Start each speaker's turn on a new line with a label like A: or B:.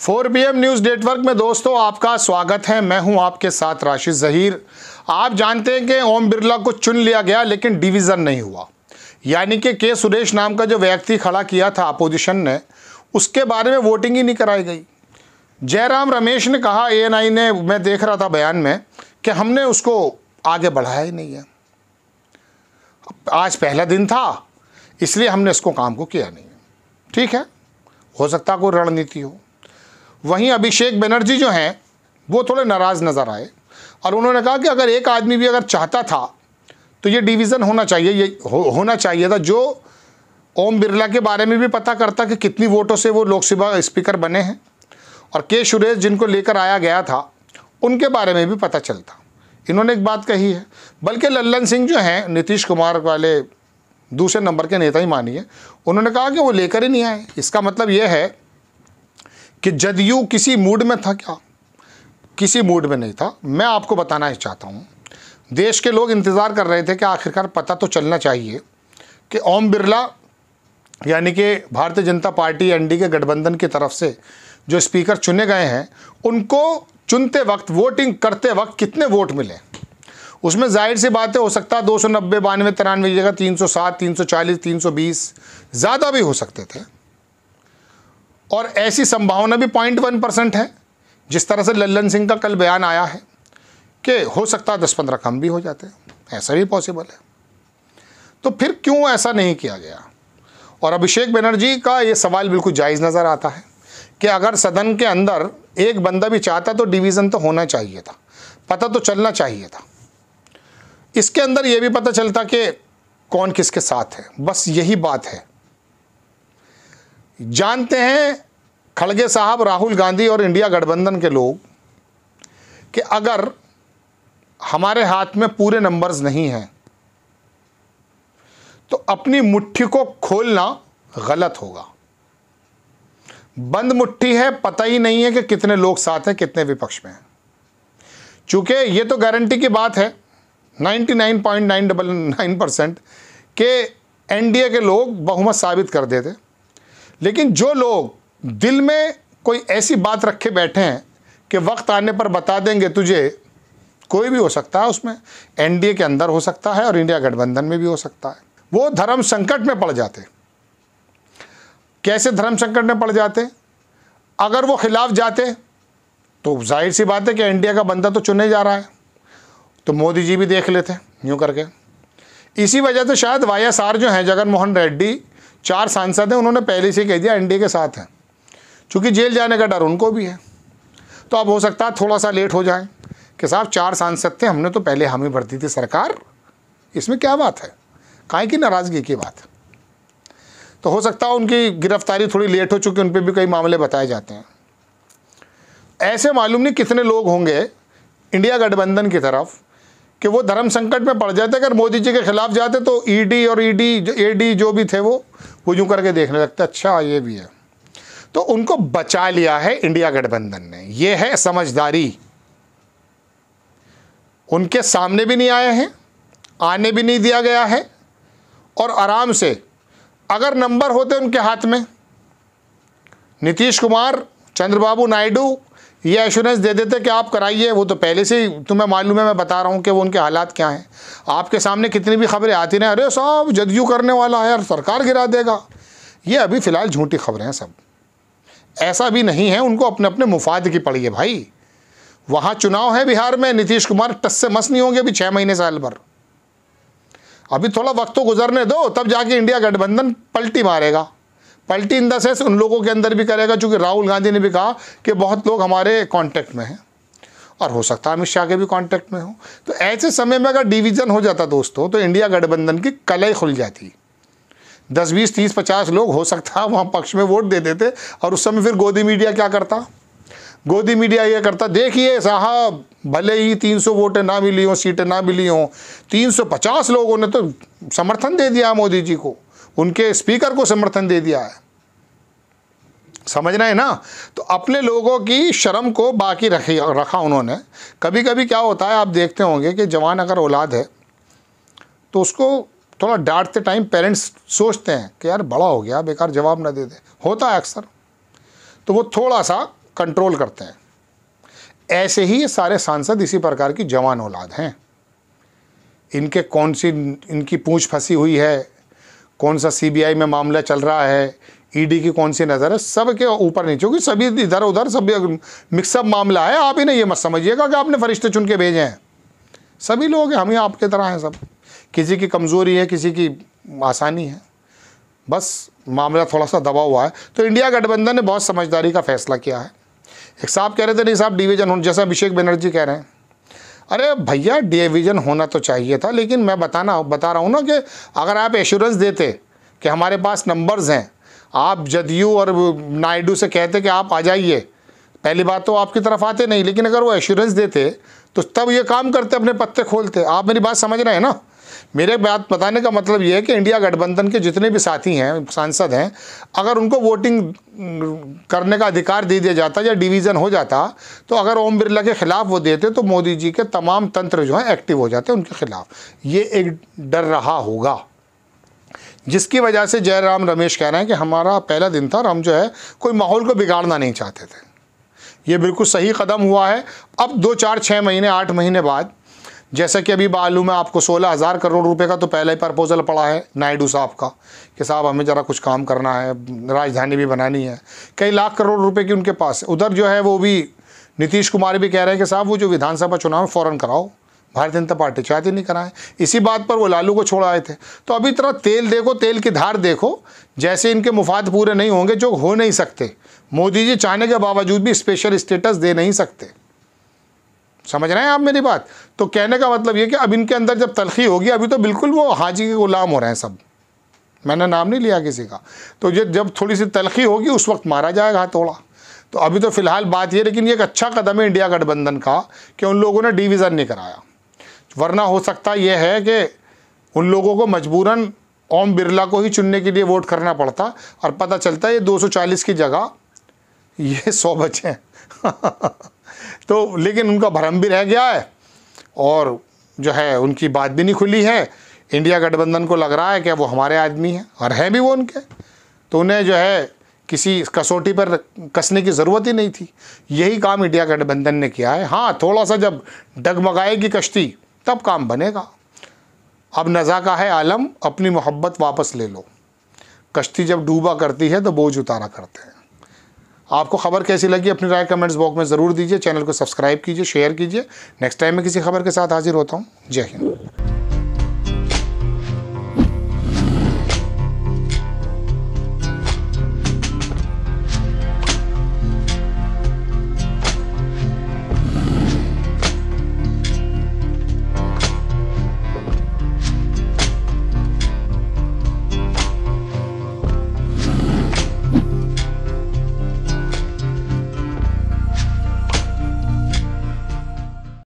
A: 4PM news network में दोस्तों आपका स्वागत है। मैं हूं आपके साथ राशिद ज़हीर। आप जानते हैं कि ओम बिरला को चुन लिया गया लेकिन डिवीज़न नहीं हुआ, यानी कि के सुरेश नाम का जो व्यक्ति खड़ा किया था अपोजिशन ने, उसके बारे में वोटिंग ही नहीं कराई गई। जयराम रमेश ने कहा, ANI ने, मैं देख रहा था बयान में, कि हमने उसको आगे बढ़ाया ही नहीं है। आज पहला दिन था इसलिए हमने इसको काम को किया नहीं। ठीक है, हो सकता कोई रणनीति हो। वहीं अभिषेक बनर्जी जो हैं वो थोड़े नाराज़ नज़र आए और उन्होंने कहा कि अगर एक आदमी भी अगर चाहता था तो ये डिवीज़न होना चाहिए, ये होना चाहिए था। जो ओम बिरला के बारे में भी पता करता कि कितनी वोटों से वो लोकसभा स्पीकर बने हैं, और के सुरेश जिनको लेकर आया गया था उनके बारे में भी पता चलता। इन्होंने एक बात कही है, बल्कि लल्लन सिंह जो हैं नीतीश कुमार वाले दूसरे नंबर के नेता ही मानिए, उन्होंने कहा कि वो लेकर ही नहीं आए। इसका मतलब ये है कि जदयू किसी मूड में था। क्या किसी मूड में नहीं था। मैं आपको बताना ही चाहता हूँ, देश के लोग इंतज़ार कर रहे थे कि आखिरकार पता तो चलना चाहिए कि ओम बिरला यानी कि भारतीय जनता पार्टी NDA के गठबंधन की तरफ से जो स्पीकर चुने गए हैं, उनको चुनते वक्त, वोटिंग करते वक्त कितने वोट मिले। उसमें जाहिर सी बातें, हो सकता है 290, 92, 93 की जगह 307, 340, 320 ज़्यादा भी हो सकते थे। और ऐसी संभावना भी 0.1% है। जिस तरह से लल्लन सिंह का कल बयान आया है कि हो सकता है 10-15 कम भी हो जाते हैं, ऐसा भी पॉसिबल है। तो फिर क्यों ऐसा नहीं किया गया। और अभिषेक बनर्जी का ये सवाल बिल्कुल जायज़ नज़र आता है कि अगर सदन के अंदर एक बंदा भी चाहता तो डिवीज़न तो होना चाहिए था, पता तो चलना चाहिए था। इसके अंदर ये भी पता चलता कि कौन किसके साथ है। बस यही बात है। जानते हैं खड़गे साहब, राहुल गांधी और इंडिया गठबंधन के लोग कि अगर हमारे हाथ में पूरे नंबर्स नहीं हैं तो अपनी मुट्ठी को खोलना गलत होगा। बंद मुट्ठी है, पता ही नहीं है कि कितने लोग साथ हैं, कितने विपक्ष में हैं। चूंकि ये तो गारंटी की बात है 99.999% के NDA के लोग बहुमत साबित कर देते, लेकिन जो लोग दिल में कोई ऐसी बात रखे बैठे हैं कि वक्त आने पर बता देंगे तुझे, कोई भी हो सकता है उसमें, NDA के अंदर हो सकता है और इंडिया गठबंधन में भी हो सकता है, वो धर्म संकट में पड़ जाते। कैसे धर्म संकट में पड़ जाते? अगर वो खिलाफ जाते तो जाहिर सी बात है कि NDA का बंदा तो चुने जा रहा है, तो मोदी जी भी देख लेते यूँ करके। इसी वजह से शायद YSR जो हैं, जगन मोहन रेड्डी, 4 सांसद हैं, उन्होंने पहले से कह दिया NDA के साथ हैं, क्योंकि जेल जाने का डर उनको भी है। तो अब हो सकता है थोड़ा सा लेट हो जाए कि साहब 4 सांसद थे, हमने तो पहले हामी भर दी थी सरकार, इसमें क्या बात है, काहे की नाराज़गी की बात। तो हो सकता है उनकी गिरफ्तारी थोड़ी लेट हो, चुकी उन पर भी कई मामले बताए जाते हैं। ऐसे मालूम नहीं कितने लोग होंगे इंडिया गठबंधन की तरफ कि वो धर्म संकट में पड़ जाते। अगर मोदी जी के खिलाफ जाते तो ED और AD जो भी थे वो यूँ करके देखने लगते, अच्छा ये भी है। तो उनको बचा लिया है इंडिया गठबंधन ने। ये है समझदारी। उनके सामने भी नहीं आए हैं, आने भी नहीं दिया गया है, और आराम से अगर नंबर होते उनके हाथ में, नीतीश कुमार, चंद्रबाबू नायडू ये एश्योरेंस दे देते कि आप कराइए। वो तो पहले से ही तुम्हें मालूम है, मैं बता रहा हूँ कि वो उनके हालात क्या हैं। आपके सामने कितनी भी खबरें आती रहे, अरे साहब जदयू करने वाला है यार, सरकार गिरा देगा, ये अभी फ़िलहाल झूठी खबरें हैं सब। ऐसा भी नहीं है, उनको अपने अपने मुफाद की पड़ी है भाई। वहाँ चुनाव है बिहार में, नीतीश कुमार टस से मस नहीं होंगे अभी 6 महीने साल भर। अभी थोड़ा वक्त तो गुजरने दो, तब जाके इंडिया गठबंधन पलटी मारेगा। पलटी इन द सेंस उन लोगों के अंदर भी करेगा, चूँकि राहुल गांधी ने भी कहा कि बहुत लोग हमारे कांटेक्ट में हैं, और हो सकता है अमित शाह के भी कांटेक्ट में हो। तो ऐसे समय में अगर डिवीज़न हो जाता दोस्तों, तो इंडिया गठबंधन की कलई खुल जाती। 10, 20, 30, 50 लोग हो सकता है वहाँ पक्ष में वोट दे देते, और उस समय फिर गोदी मीडिया क्या करता? गोदी मीडिया ये करता, देखिए साहब भले ही 300 वोटें ना मिली हों, सीटें ना मिली हों, 350 लोगों ने तो समर्थन दे दिया मोदी जी को, उनके स्पीकर को समर्थन दे दिया है। समझ रहे हैं ना? तो अपने लोगों की शर्म को बाकी रखा उन्होंने। कभी कभी क्या होता है, आप देखते होंगे कि जवान अगर औलाद है तो उसको थोड़ा डांटते टाइम पेरेंट्स सोचते हैं कि यार बड़ा हो गया, बेकार जवाब ना दे दे, होता है अक्सर। तो वो थोड़ा सा कंट्रोल करते हैं। ऐसे ही ये सारे सांसद इसी प्रकार की जवान औलाद हैं। इनके कौन सी इनकी पूंछ फंसी हुई है, कौन सा सीबीआई में मामला चल रहा है, ईडी की कौन सी नज़र है, सब के ऊपर नीचे, क्योंकि सभी इधर उधर सब मिक्सअप मामला है। आप इन्हें ये मत समझिएगा कि आपने फरिश्ते चुन के भेजे हैं। सभी लोग हैं, हम ही आपके तरह हैं सब। किसी की कमज़ोरी है, किसी की आसानी है, बस मामला थोड़ा सा दबा हुआ है। तो इंडिया गठबंधन ने बहुत समझदारी का फैसला किया है। एक साहब कह रहे थे नहीं साहब डिवीज़न होना, जैसा अभिषेक बनर्जी कह रहे हैं, अरे भैया डिवीज़न होना तो चाहिए था, लेकिन मैं बता रहा हूँ ना कि अगर आप एश्योरेंस देते कि हमारे पास नंबर्स हैं, आप जदयू और नायडू से कहते कि आप आ जाइए, पहली बात तो आपकी तरफ आते नहीं, लेकिन अगर वो एश्योरेंस देते तो तब ये काम करते, अपने पत्ते खोलते। आप मेरी बात समझ रहे हैं ना? मेरे बात बताने का मतलब ये है कि इंडिया गठबंधन के जितने भी साथी हैं, सांसद हैं, अगर उनको वोटिंग करने का अधिकार दे दिया जाता या डिवीज़न हो जाता, तो अगर ओम बिरला के खिलाफ वो देते तो मोदी जी के तमाम तंत्र जो हैं एक्टिव हो जाते उनके खिलाफ। ये एक डर रहा होगा, जिसकी वजह से जयराम रमेश कह रहे हैं कि हमारा पहला दिन था और हम जो है कोई माहौल को बिगाड़ना नहीं चाहते थे। ये बिल्कुल सही कदम हुआ है। अब 2, 4, 6 महीने 8 महीने बाद, जैसा कि अभी मालूम है आपको, 16,000 करोड़ रुपए का तो पहला ही प्रपोजल पड़ा है नायडू साहब का कि साहब हमें ज़रा कुछ काम करना है, राजधानी भी बनानी है। कई लाख करोड़ रुपए की उनके पास है। उधर जो है वो भी नीतीश कुमार भी कह रहे हैं कि साहब वो जो विधानसभा चुनाव फ़ौरन कराओ, भारतीय जनता पार्टी चाहती नहीं कराएं। इसी बात पर वो लालू को छोड़ आए थे। तो अभी तरह तेल देखो, तेल की धार देखो, जैसे इनके मुफाद पूरे नहीं होंगे, जो हो नहीं सकते। मोदी जी चाहने के बावजूद भी स्पेशल स्टेटस दे नहीं सकते। समझ रहे हैं आप मेरी बात? तो कहने का मतलब ये कि अब इनके अंदर जब तलखी होगी, अभी तो बिल्कुल वो हाजी के गुलाम हो रहे हैं सब, मैंने नाम नहीं लिया किसी का। तो जब थोड़ी सी तलखी होगी उस वक्त मारा जाएगा हथौड़ा। तो अभी तो फिलहाल बात ये, लेकिन ये एक अच्छा कदम है इंडिया गठबंधन का कि उन लोगों ने डिवीज़न नहीं कराया, वरना हो सकता यह है कि उन लोगों को मजबूरन ओम बिरला को ही चुनने के लिए वोट करना पड़ता और पता चलता है ये 240 की जगह ये 100 बचे हैं। तो लेकिन उनका भरम भी रह गया है और जो है उनकी बात भी नहीं खुली है। इंडिया गठबंधन को लग रहा है कि वो हमारे आदमी हैं और हैं भी वो उनके, तो उन्हें जो है किसी कसौटी पर कसने की ज़रूरत ही नहीं थी। यही काम इंडिया गठबंधन ने किया है। हाँ, थोड़ा सा जब डगमगाएगी कश्ती तब काम बनेगा। अब नज़ा का है आलम, अपनी मोहब्बत वापस ले लो। कश्ती जब डूबा करती है तो बोझ उतारा करते हैं। आपको खबर कैसी लगी अपनी राय कमेंट्स बॉक्स में ज़रूर दीजिए। चैनल को सब्सक्राइब कीजिए, शेयर कीजिए। नेक्स्ट टाइम मैं किसी खबर के साथ हाजिर होता हूँ। जय हिंद।